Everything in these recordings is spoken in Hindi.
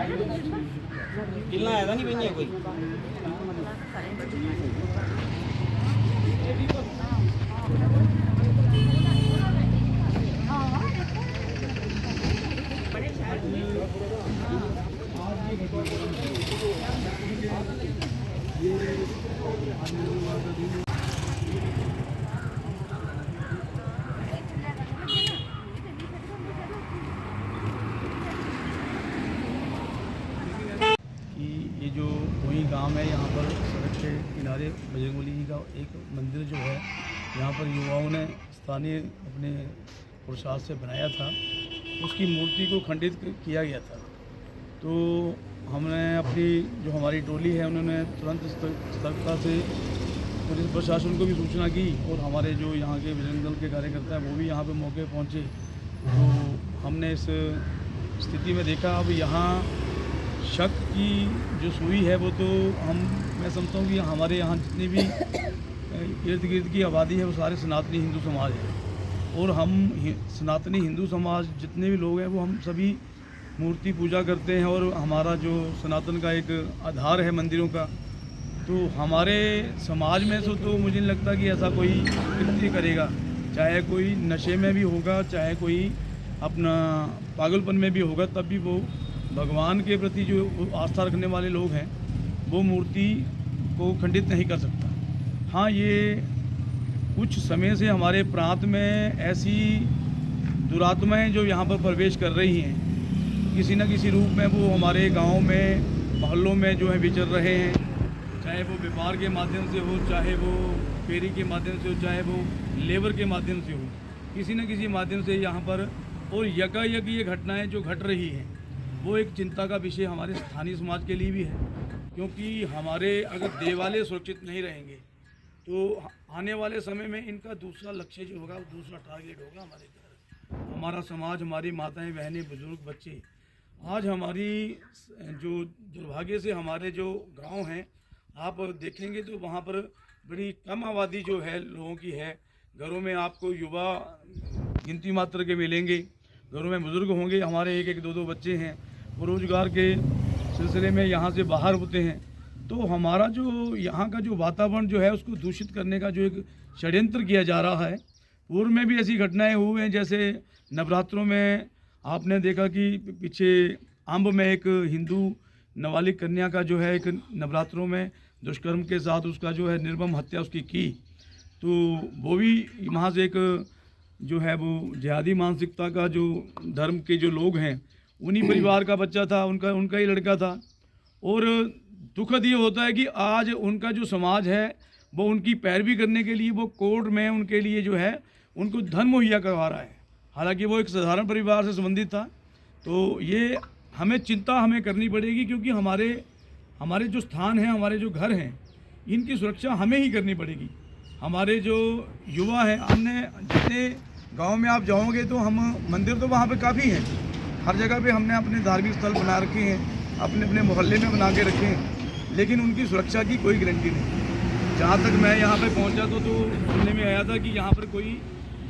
किला आया था नहीं भैया कोई कि ये जो कोई गांव है, यहाँ पर सड़क के किनारे बजरंगबली जी का एक मंदिर जो है, यहाँ पर युवाओं ने स्थानीय अपने पुरुषार्थ से बनाया था, उसकी मूर्ति को खंडित किया गया था। तो हमने अपनी जो हमारी टोली है उन्होंने तुरंत सतर्कता से पुलिस प्रशासन को भी सूचना की और हमारे जो यहाँ के बजरंग दल के कार्यकर्ता हैं वो भी यहाँ पे मौके पहुँचे। तो हमने इस स्थिति में देखा, अब यहाँ शक की जो सुई है वो तो मैं समझता हूँ कि हमारे यहाँ जितनी भी इर्द गिर्द की आबादी है वो सारे सनातनी हिंदू समाज है, और हम सनातनी हिंदू समाज जितने भी लोग हैं वो हम सभी मूर्ति पूजा करते हैं, और हमारा जो सनातन का एक आधार है मंदिरों का। तो हमारे समाज में से तो मुझे नहीं लगता कि ऐसा कोई कृत्य करेगा, चाहे कोई नशे में भी होगा, चाहे कोई अपना पागलपन में भी होगा, तब भी वो भगवान के प्रति जो आस्था रखने वाले लोग हैं वो मूर्ति को खंडित नहीं कर सकता। हाँ, ये कुछ समय से हमारे प्रांत में ऐसी दुरात्माएं जो यहाँ पर प्रवेश कर रही हैं, किसी न किसी रूप में वो हमारे गांव में मोहल्लों में जो है विचर रहे हैं, चाहे वो व्यापार के माध्यम से हो, चाहे वो फेरी के माध्यम से हो, चाहे वो लेबर के माध्यम से हो, किसी न किसी माध्यम से यहाँ पर। और यकायक ये घटनाएं जो घट रही हैं वो एक चिंता का विषय हमारे स्थानीय समाज के लिए भी है, क्योंकि हमारे अगर देवालय सुरक्षित नहीं रहेंगे तो आने वाले समय में इनका दूसरा लक्ष्य जो होगा, दूसरा टारगेट होगा हमारे घर, हमारा समाज, हमारी माताएं, बहनें, बुजुर्ग, बच्चे। आज हमारी जो दुर्भाग्य से हमारे जो गांव हैं, आप देखेंगे तो वहाँ पर बड़ी कम आबादी जो है लोगों की है। घरों में आपको युवा गिनती मात्र के मिलेंगे, घरों में बुजुर्ग होंगे, हमारे एक एक दो दो बच्चे हैं, वो रोज़गार के सिलसिले में यहाँ से बाहर होते हैं। तो हमारा जो यहाँ का जो वातावरण जो है उसको दूषित करने का जो एक षड्यंत्र किया जा रहा है। पूर्व में भी ऐसी घटनाएं हुई हैं, जैसे नवरात्रों में आपने देखा कि पीछे अंब में एक हिंदू नाबालिग कन्या का जो है एक नवरात्रों में दुष्कर्म के साथ उसका जो है निर्मम हत्या उसकी की। तो वो भी वहाँ से एक जो है वो जिहादी मानसिकता का जो धर्म के जो लोग हैं उन्हीं परिवार का बच्चा था, उनका ही लड़का था। और दुखद ये होता है कि आज उनका जो समाज है वो उनकी पैरवी करने के लिए वो कोर्ट में उनके लिए जो है उनको धन मुहैया करवा रहा है, हालांकि वो एक साधारण परिवार से संबंधित था। तो ये हमें चिंता करनी पड़ेगी, क्योंकि हमारे जो स्थान हैं, हमारे जो घर हैं, इनकी सुरक्षा हमें ही करनी पड़ेगी। हमारे जो युवा हैं, हमने जितने गांव में आप जाओगे तो हम मंदिर तो वहाँ पे काफ़ी हैं, हर जगह पे हमने अपने धार्मिक स्थल बना रखे हैं, अपने अपने मोहल्ले में बना के रखे हैं, लेकिन उनकी सुरक्षा की कोई गारंटी नहीं। जहाँ तक मैं यहाँ पे पहुँचा तो सुनने में आया था कि यहाँ पर कोई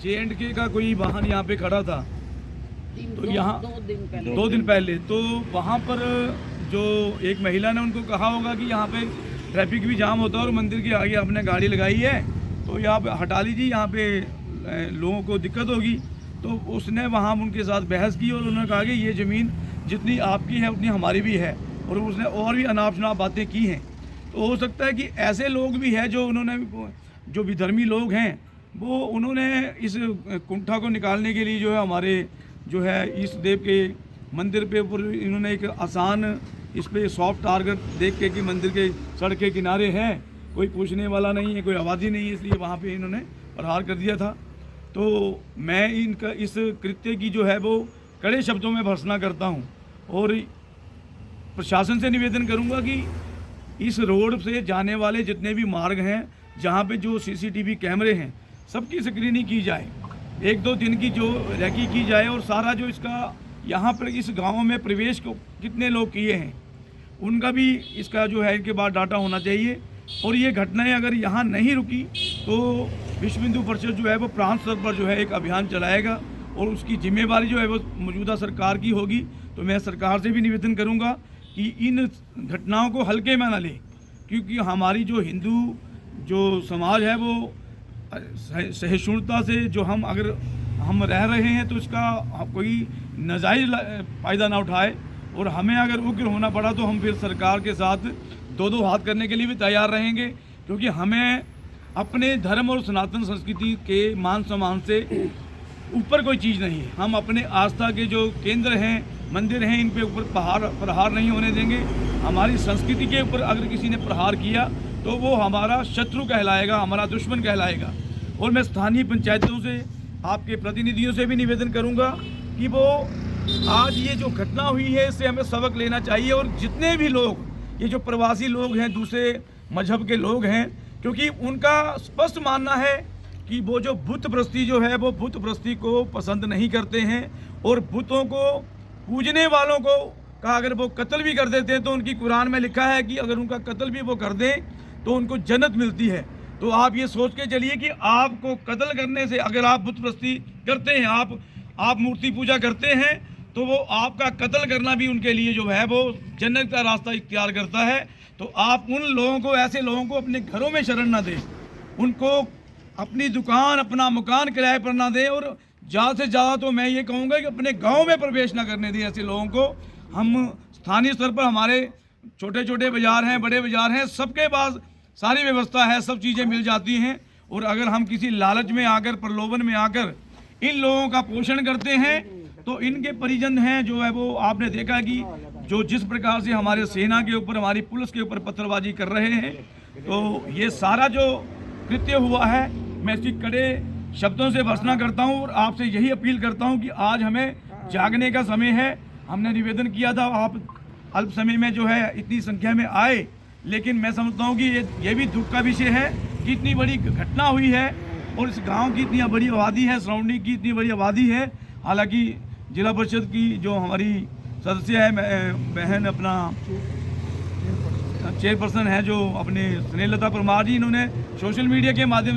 J&K का कोई वाहन यहाँ पे खड़ा था, तो यहाँ 2 दिन पहले तो वहाँ पर जो एक महिला ने उनको कहा होगा कि यहाँ पे ट्रैफिक भी जाम होता है और मंदिर के आगे आपने गाड़ी लगाई है तो यहाँ पे हटा लीजिए, यहाँ पे लोगों को दिक्कत होगी। तो उसने वहाँ उनके साथ बहस की और उन्होंने कहा कि ये ज़मीन जितनी आपकी है उतनी हमारी भी है, और उसने और भी अनाप शनाप बातें की हैं। तो हो सकता है कि ऐसे लोग भी हैं जो विधर्मी लोग हैं वो उन्होंने इस कुंठा को निकालने के लिए जो है हमारे जो है इष्ट देव के मंदिर पे ऊपर इन्होंने एक आसान इस पे सॉफ्ट टारगेट देख के कि मंदिर के सड़क के किनारे है, कोई पूछने वाला नहीं है, कोई आबादी नहीं है, इसलिए वहाँ पे इन्होंने प्रहार कर दिया था। तो मैं इनका इस कृत्य की जो है वो कड़े शब्दों में भर्त्सना करता हूँ और प्रशासन से निवेदन करूँगा कि इस रोड से जाने वाले जितने भी मार्ग हैं जहाँ पे जो CCTV कैमरे हैं सबकी स्क्रीनिंग की जाए, 1-2 दिन की जो रैकी की जाए, और सारा जो इसका यहाँ पर इस गांव में प्रवेश को कितने लोग किए हैं उनका भी इसका जो है इनके बाद डाटा होना चाहिए। और ये घटनाएं अगर यहाँ नहीं रुकी तो विश्व हिंदू परिषद जो है वो प्रांत स्तर पर जो है एक अभियान चलाएगा और उसकी जिम्मेवारी जो है वो मौजूदा सरकार की होगी। तो मैं सरकार से भी निवेदन करूंगा कि इन घटनाओं को हल्के में ना लें, क्योंकि हमारी जो हिंदू जो समाज है वो सहिष्णुता से जो अगर हम रह रहे हैं तो इसका कोई नाजायज़ फ़ायदा ना उठाए, और हमें अगर उग्र होना पड़ा तो हम फिर सरकार के साथ दो हाथ करने के लिए भी तैयार रहेंगे, क्योंकि हमें अपने धर्म और सनातन संस्कृति के मान सम्मान से ऊपर कोई चीज़ नहीं है। हम अपने आस्था के जो केंद्र हैं, मंदिर हैं, इन पे ऊपर प्रहार नहीं होने देंगे। हमारी संस्कृति के ऊपर अगर किसी ने प्रहार किया तो वो हमारा शत्रु कहलाएगा, हमारा दुश्मन कहलाएगा। और मैं स्थानीय पंचायतों से, आपके प्रतिनिधियों से भी निवेदन करूंगा कि वो आज ये जो घटना हुई है इससे हमें सबक लेना चाहिए, और जितने भी लोग ये जो प्रवासी लोग हैं, दूसरे मजहब के लोग हैं, क्योंकि उनका स्पष्ट मानना है कि वो जो बुत प्रस्ती जो है वो बुत प्रस्ती को पसंद नहीं करते हैं, और बुतों को पूजने वालों को का अगर वो कत्ल भी कर देते हैं तो उनकी कुरान में लिखा है कि अगर उनका कत्ल भी वो कर दें तो उनको जन्नत मिलती है। तो आप ये सोच के चलिए कि आपको कत्ल करने से, अगर आप बुत प्रस्ती करते हैं, आप मूर्ति पूजा करते हैं, तो वो आपका कत्ल करना भी उनके लिए जो है वो जन्नत का रास्ता इख्तियार करता है। तो आप उन लोगों को, ऐसे लोगों को अपने घरों में शरण ना दें, उनको अपनी दुकान, अपना मकान किराए पर ना दें, और ज़्यादा से ज़्यादा तो मैं ये कहूँगा कि अपने गांव में प्रवेश ना करने दें ऐसे लोगों को। हम स्थानीय स्तर पर हमारे छोटे छोटे बाज़ार हैं, बड़े बाज़ार हैं, सबके पास सारी व्यवस्था है, सब चीज़ें मिल जाती हैं, और अगर हम किसी लालच में आकर, प्रलोभन में आकर इन लोगों का पोषण करते हैं तो इनके परिजन हैं जो है वो, आपने देखा कि जो जिस प्रकार से हमारे सेना के ऊपर, हमारी पुलिस के ऊपर पत्थरबाजी कर रहे हैं, तो ये सारा जो कृत्य हुआ है, मैं इसकी कड़े शब्दों से भर्त्सना करता हूं, और आपसे यही अपील करता हूं कि आज हमें जागने का समय है। हमने निवेदन किया था, आप अल्प समय में जो है इतनी संख्या में आए, लेकिन मैं समझता हूं कि ये भी दुख का विषय है कि इतनी बड़ी घटना हुई है, और इस गांव की इतनी बड़ी आबादी है, सराउंडिंग की इतनी बड़ी आबादी है। हालांकि जिला परिषद की जो हमारी सदस्य है, बहन अपना चेयरपर्सन है जो अपने स्नेहलता परमार जी, इन्होंने सोशल मीडिया के माध्यम